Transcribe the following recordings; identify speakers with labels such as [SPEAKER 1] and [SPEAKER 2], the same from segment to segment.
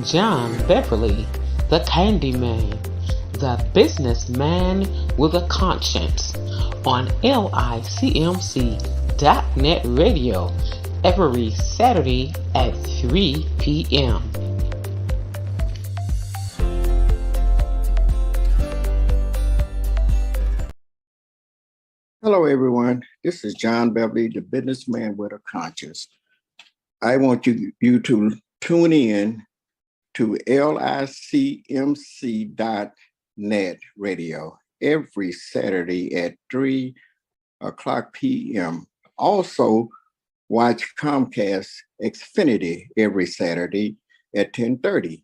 [SPEAKER 1] John Beverly, the Candyman, the businessman with a conscience, on LICMC.net radio every Saturday at 3 p.m.
[SPEAKER 2] Hello, everyone. This is John Beverly, the businessman with a conscience. I want you to tune in to LICMC.net radio every Saturday at 3 o'clock p.m. Also, watch Comcast Xfinity every Saturday at 10:30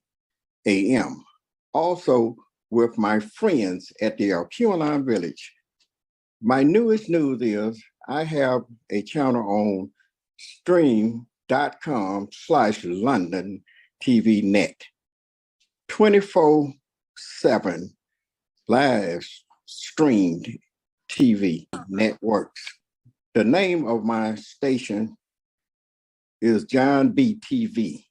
[SPEAKER 2] a.m. Also, with my friends at the Alculine Village. My newest news is I have a channel on stream.com/London TV Net. 24/7 live streamed TV networks. The name of my station is John B. TV.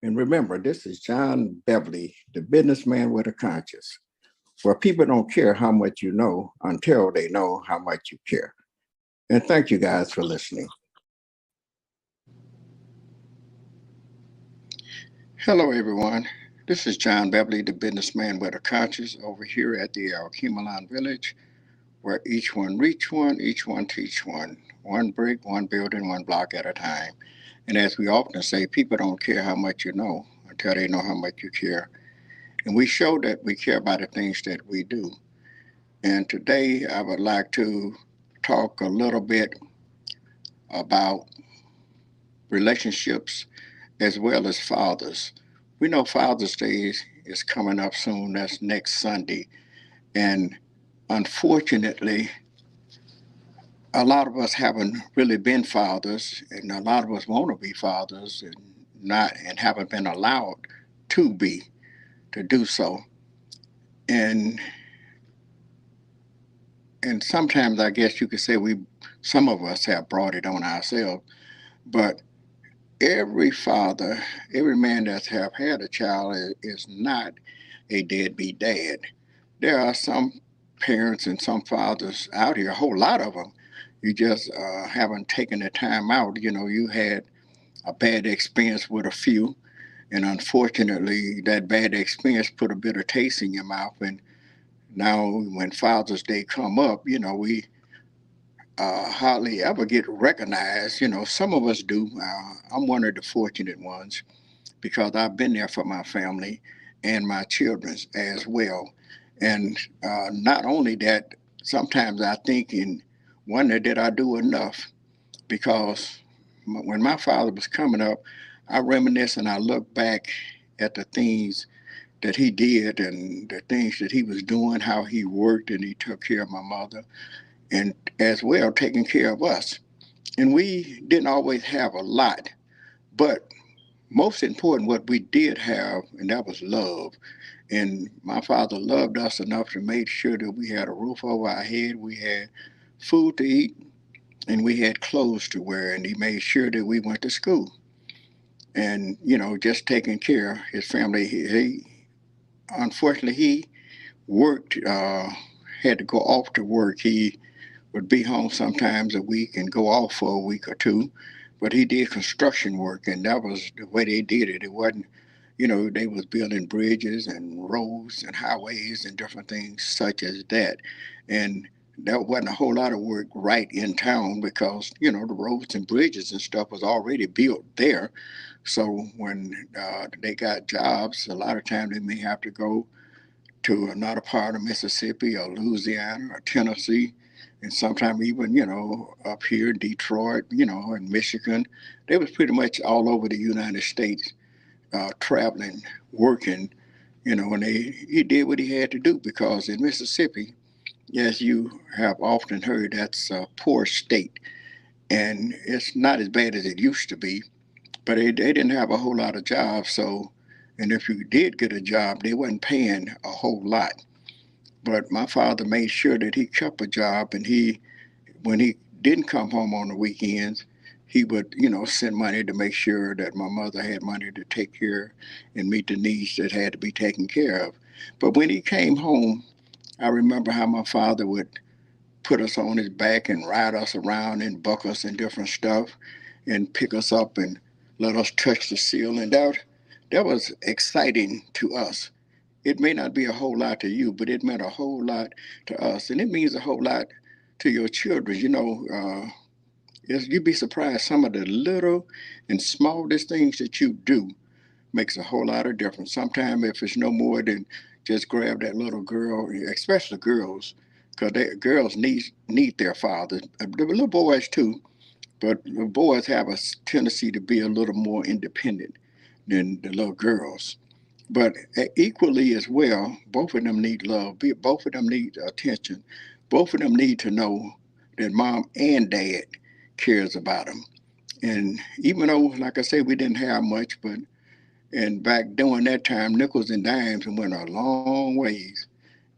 [SPEAKER 2] And remember, this is John Beverly, the businessman with a conscience, where people don't care how much you know until they know how much you care. And thank you guys for listening. Hello, everyone. This is John Beverly, the businessman with a conscience, over here at the Alculine Village, where each one reach one, each one teach one brick, one building, one block at a time. And as we often say, people don't care how much you know until they know how much you care. And we show that we care about the things that we do. And today I would like to talk a little bit about relationships as well as fathers. We know Father's Day is coming up soon. That's next Sunday. And unfortunately, a lot of us haven't really been fathers, and a lot of us want to be fathers and haven't been allowed to be to do so. And and sometimes I guess you could say some of us have brought it on ourselves, but every father, every man that have had a child is not a deadbeat dad. There are some parents and some fathers out here, a whole lot of them. You just haven't taken the time out. You know, you had a bad experience with a few, and unfortunately, that bad experience put a bitter taste in your mouth. And now, when Father's Day come up, you know, we hardly ever get recognized. You know, some of us do. I'm one of the fortunate ones because I've been there for my family and my children as well. And not only that, sometimes I think and wonder did I do enough? Because when my father was coming up, I reminisce and I look back at the things that he did and the things that he was doing, how he worked and he took care of my mother and as well taking care of us. And we didn't always have a lot, but most important, what we did have, and that was love. And my father loved us enough to make sure that we had a roof over our head, we had food to eat, and we had clothes to wear. And he made sure that we went to school. And you know, just taking care of his family. He unfortunately he worked, had to go off to work. He would be home sometimes a week and go off for a week or two. But he did construction work, and that was the way they did it. It wasn't, you know, they was building bridges and roads and highways and different things such as that. And there wasn't a whole lot of work right in town because, you know, the roads and bridges and stuff was already built there. So when they got jobs, a lot of times they may have to go to another part of Mississippi or Louisiana or Tennessee, and sometimes even up here in Detroit, in Michigan. They was pretty much all over the United States, traveling, working. And he did what he had to do because in Mississippi, as you have often heard, that's a poor state, and it's not as bad as it used to be. But they didn't have a whole lot of jobs, so and if you did get a job, they wasn't paying a whole lot. But my father made sure that he kept a job, and when he didn't come home on the weekends, he would, send money to make sure that my mother had money to take care and meet the needs that had to be taken care of. But when he came home, I remember how my father would put us on his back and ride us around and buck us and different stuff and pick us up and let us touch the ceiling. That was exciting to us. It may not be a whole lot to you, but it meant a whole lot to us, and it means a whole lot to your children. You'd be surprised some of the little and smallest things that you do makes a whole lot of difference. Sometimes if it's no more than just grab that little girl, especially girls, because girls need their fathers. The little boys too, but the boys have a tendency to be a little more independent than the little girls. But equally as well, both of them need love. Both of them need attention. Both of them need to know that mom and dad cares about them. And even though, like I said, we didn't have much, but and back during that time, nickels and dimes went a long ways.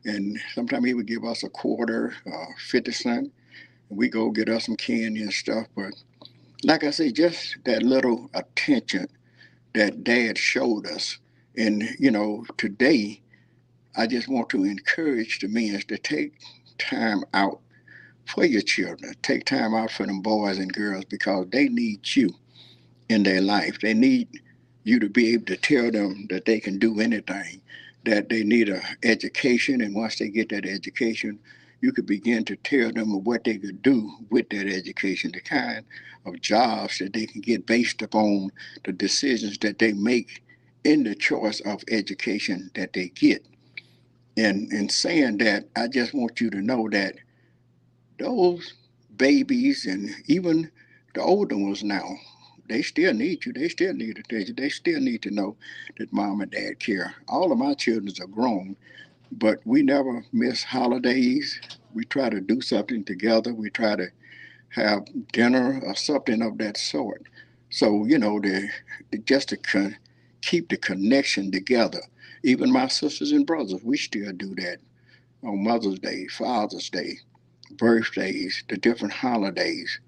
[SPEAKER 2] And sometimes he would give us a quarter, 50 cent, and we go get us some candy and stuff. But like I say, just that little attention that dad showed us. And, today, I just want to encourage the men to take time out for your children. Take time out for them boys and girls because they need you in their life. They need you to be able to tell them that they can do anything, that they need an education, and once they get that education, you could begin to tell them of what they could do with that education, the kind of jobs that they can get based upon the decisions that they make in the choice of education that they get. And in saying that, I just want you to know that those babies and even the older ones now, they still need you. They still need attention. They still need to know that mom and dad care. All of my children are grown, but we never miss holidays. We try to do something together. We try to have dinner or something of that sort. So, just to keep the connection together. Even my sisters and brothers, we still do that on Mother's Day, Father's Day, birthdays, the different holidays.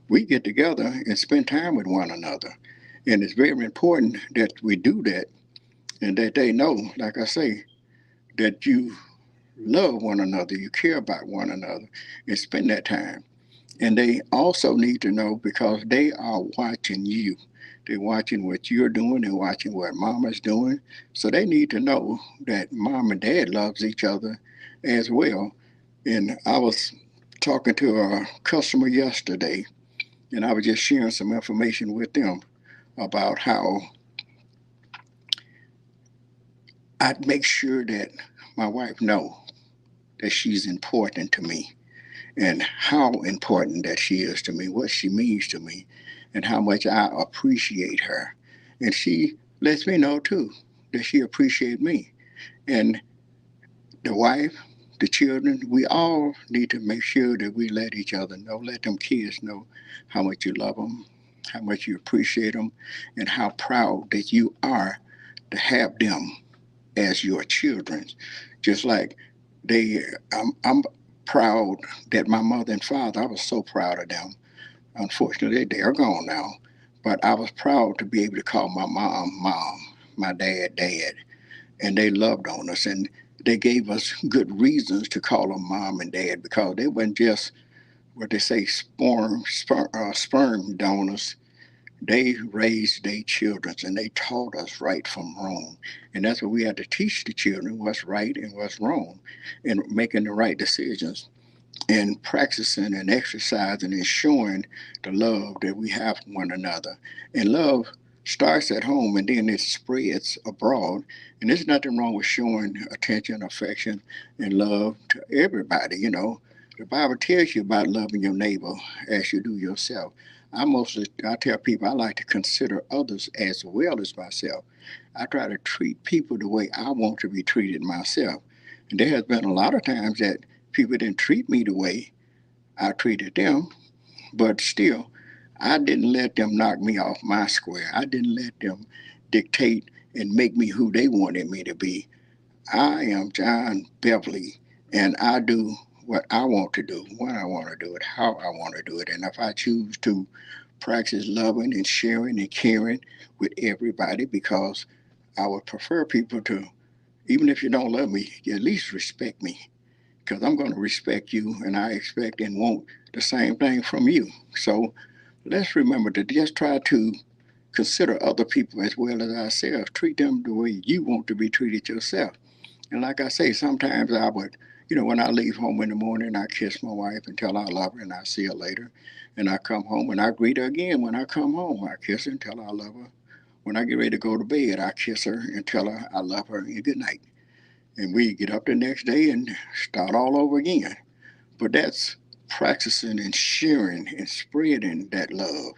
[SPEAKER 2] We get together and spend time with one another. And it's very important that we do that and that they know, like I say, that you love one another, you care about one another, and spend that time. And they also need to know because they are watching you. They're watching what you're doing, they're watching what mama's doing. So they need to know that mom and dad loves each other as well. And I was talking to a customer yesterday, and I was just sharing some information with them about how I'd make sure that my wife know that she's important to me and how important that she is to me, what she means to me, and how much I appreciate her. And she lets me know too that she appreciates me. And the wife, the children, we all need to make sure that we let each other know, let them kids know how much you love them, how much you appreciate them, and how proud that you are to have them as your children. Just like I'm proud that my mother and father, I was so proud of them. Unfortunately, they are gone now. But I was proud to be able to call my mom, mom, my dad, dad, and they loved on us and they gave us good reasons to call them mom and dad because they weren't just what they say sperm donors. They raised their children and they taught us right from wrong. And that's what we had to teach the children what's right and what's wrong and making the right decisions and practicing and exercising and showing the love that we have for one another. And love starts at home and then it spreads abroad. And there's nothing wrong with showing attention, affection, and love to everybody. The Bible tells you about loving your neighbor as you do yourself. I tell people I like to consider others as well as myself. I try to treat people the way I want to be treated myself. And there has been a lot of times that people didn't treat me the way I treated them, but still, I didn't let them knock me off my square. I didn't let them dictate and make me who they wanted me to be. I am John Beverly, and I do what I want to do, when I want to do it, how I want to do it. And if I choose to practice loving and sharing and caring with everybody, because I would prefer people to, even if you don't love me, you at least respect me, because I'm going to respect you, and I expect and want the same thing from you. So let's remember to just try to consider other people as well as ourselves. Treat them the way you want to be treated yourself. And like I say, sometimes I would, when I leave home in the morning, I kiss my wife and tell her I love her and I see her later. And I come home and I greet her again when I come home. I kiss her and tell her I love her. When I get ready to go to bed, I kiss her and tell her I love her and good night. And we get up the next day and start all over again. But that's practicing and sharing and spreading that love.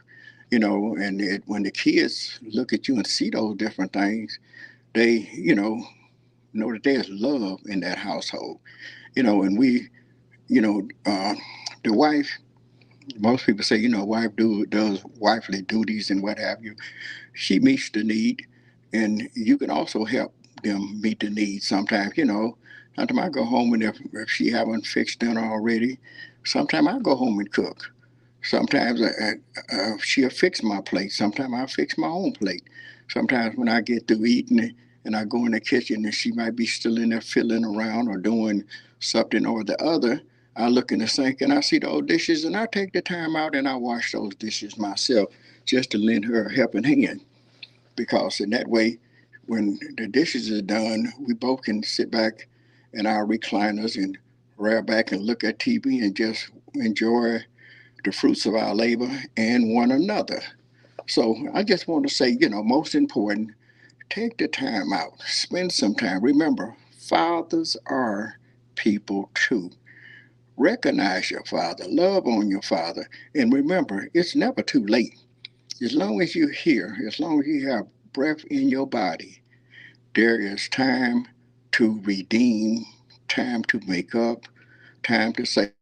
[SPEAKER 2] And when the kids look at you and see those different things, they, know that there's love in that household. And we, you know, uh, the wife, most people say, wife does wifely duties and what have you. She meets the need, and you can also help them meet the need sometimes. Sometimes I go home and if she haven't fixed dinner already, sometimes I go home and cook. Sometimes she'll fix my plate. Sometimes I fix my own plate. Sometimes when I get through eating and I go in the kitchen and she might be still in there fiddling around or doing something or the other, I look in the sink and I see the old dishes and I take the time out and I wash those dishes myself just to lend her a helping hand. Because in that way, when the dishes are done, we both can sit back in our recliners and rear back and look at TV and just enjoy the fruits of our labor and one another. So I just want to say, most important, take the time out, spend some time. Remember, fathers are people too. Recognize your father, love on your father, and remember, it's never too late. As long as you're here, as long as you have breath in your body, there is time to redeem, time to make up, time to say